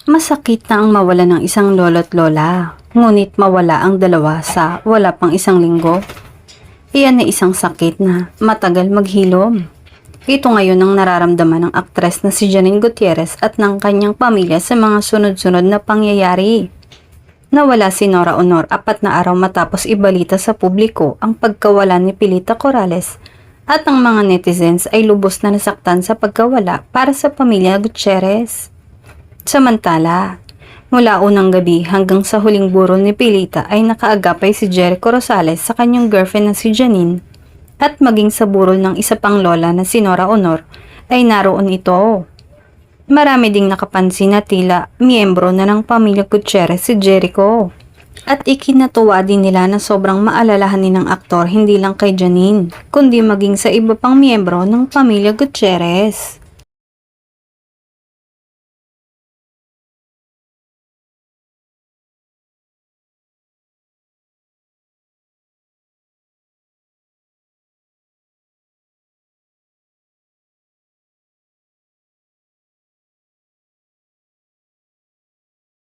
Masakit na ang mawala ng isang lolo't lola, ngunit mawala ang dalawa sa wala pang isang linggo. Iyan ay isang sakit na matagal maghilom. Ito ngayon ang nararamdaman ng aktres na si Janine Gutierrez at ng kanyang pamilya sa mga sunod-sunod na pangyayari. Nawala si Nora Honor 4 na araw matapos ibalita sa publiko ang pagkawala ni Pilita Corrales at ang mga netizens ay lubos na nasaktan sa pagkawala para sa pamilya Gutierrez. Samantala, mula unang gabi hanggang sa huling burol ni Pilita ay nakaagapay si Jericho Rosales sa kanyang girlfriend na si Janine at maging sa burol ng isa pang lola na si Nora Honor ay naroon ito. Marami ding nakapansin na tila miyembro na ng pamilya Gutierrez si Jericho. At ikinatuwa din nila na sobrang maalalahanin ng aktor hindi lang kay Janine, kundi maging sa iba pang miyembro ng pamilya Gutierrez.